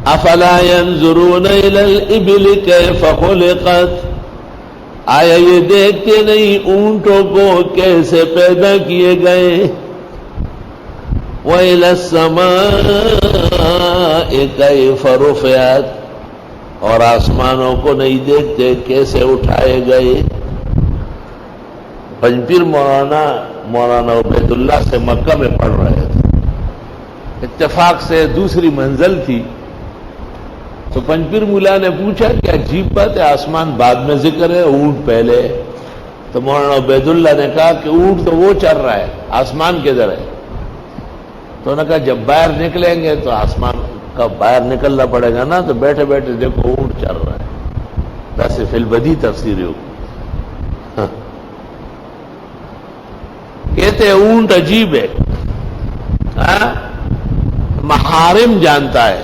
افلا ينظرون الى الابل كيف خلقت، آیا یہ دیکھتے نہیں اونٹوں کو کیسے پیدا کیے گئے؟ وَإِلَى السَّمَاءِ كَيْفَ رُفِعَتْ، اور آسمانوں کو نہیں دیکھتے کیسے اٹھائے گئے؟ پنجپیر مولانا عبید اللہ سے مکہ میں پڑھ رہے تھے، اتفاق سے دوسری منزل تھی، تو پنجپیر مولا نے پوچھا کہ عجیب بات ہے، آسمان بعد میں ذکر ہے، اونٹ پہلے ہے۔ تو مولانا عبید اللہ نے کہا کہ اونٹ تو وہ چل رہا ہے، آسمان کدھر ہے؟ تو انہوں نے کہا جب باہر نکلیں گے تو آسمان کا باہر نکلنا پڑے گا نا، تو بیٹھے بیٹھے دیکھو اونٹ چل رہا ہے۔ ویسے فی البدی تفسیر ہو، کہتے ہیں اونٹ عجیب ہے، محارم جانتا ہے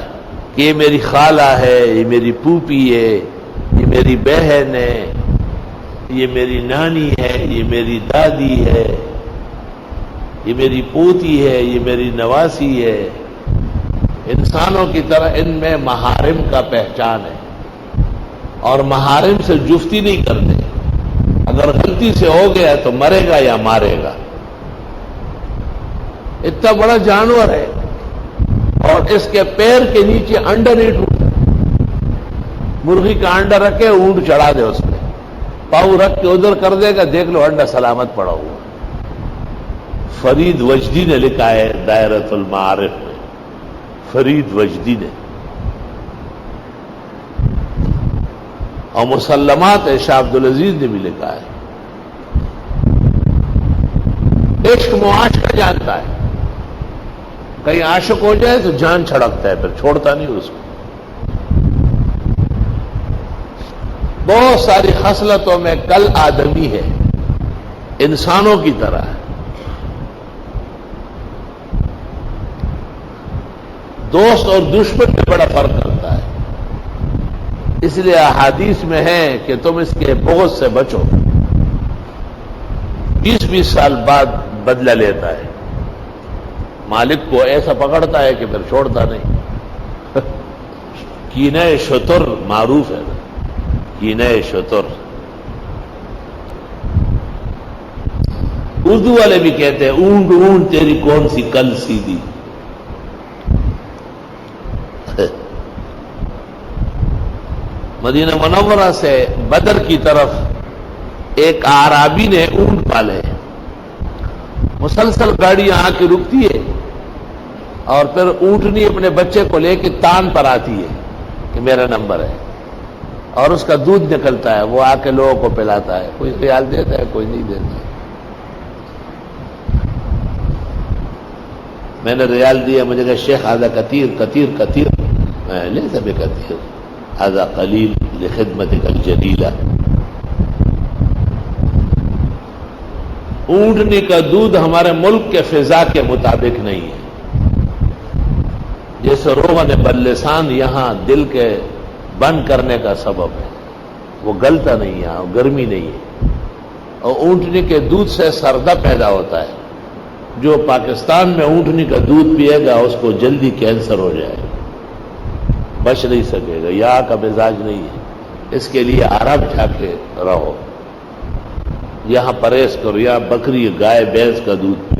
کہ یہ میری خالہ ہے، یہ میری پھوپھی ہے، یہ میری بہن ہے، یہ میری نانی ہے، یہ میری دادی ہے، یہ میری پوتی ہے، یہ میری نواسی ہے۔ انسانوں کی طرح ان میں محارم کا پہچان ہے، اور محارم سے جفتی نہیں کرتے، اگر غلطی سے ہو گیا تو مرے گا یا مارے گا۔ اتنا بڑا جانور ہے، اور اس کے پیر کے نیچے انڈا نہیں ٹوٹتا۔ مرغی کا انڈا رکھے اونٹ چڑھا دے اس میں، پاؤں رکھ کے ادھر کر دے گا، دیکھ لو انڈا سلامت پڑا ہوا۔ فرید وجدی نے لکھا ہے دائرۃ المعارف میں، فرید وجدی نے، اور مسلمات شاہ عبدالعزیز نے بھی لکھا ہے۔ عشق معاشقہ جانتا ہے، کہیں عاشق ہو جائے تو جان چھڑکتا ہے، پھر چھوڑتا نہیں اس کو۔ بہت ساری خصلتوں میں کل آدمی ہے، انسانوں کی طرح ہے۔ دوست اور دشمن میں بڑا فرق کرتا ہے، اس لیے احادیث میں ہے کہ تم اس کے بغض سے بچو۔ 20-20 سال بعد بدلہ لیتا ہے، مالک کو ایسا پکڑتا ہے کہ پھر چھوڑتا نہیں۔ کینہ شتر معروف ہے نا، کینہ شتر۔ اردو والے بھی کہتے ہیں اونٹ اونٹ تیری کون سی کل سیدھی۔ مدینہ منورہ سے بدر کی طرف ایک اعرابی نے اونٹ پالے، مسلسل گاڑی آ کے رکتی ہے، اور پھر اونٹنی اپنے بچے کو لے کے تان پر آتی ہے کہ میرا نمبر ہے، اور اس کا دودھ نکلتا ہے، وہ آ کے لوگوں کو پلاتا ہے، کوئی خیال دیتا ہے، کوئی نہیں دیتا۔ میں نے ریال دیا، مجھے کہا شیخ آدھا کثیر کثیر کثیر، میں لے سب کثیر آدھا قلیل لخدمتک الجلیلہ۔ اونٹنی کا دودھ ہمارے ملک کے فضا کے مطابق نہیں ہے، جیسے روغن بلسان یہاں دل کے بند کرنے کا سبب ہے، وہ گلتا نہیں ہے، گرمی نہیں ہے، اور اونٹنی کے دودھ سے سردہ پیدا ہوتا ہے۔ جو پاکستان میں اونٹنی کا دودھ پیے گا اس کو جلدی کینسر ہو جائے گا، بچ نہیں سکے گا، یہاں کا مزاج نہیں ہے۔ اس کے لیے عرب جا کے رہو، یہاں پرہیز کرو، یہاں بکری گائے بھینس کا دودھ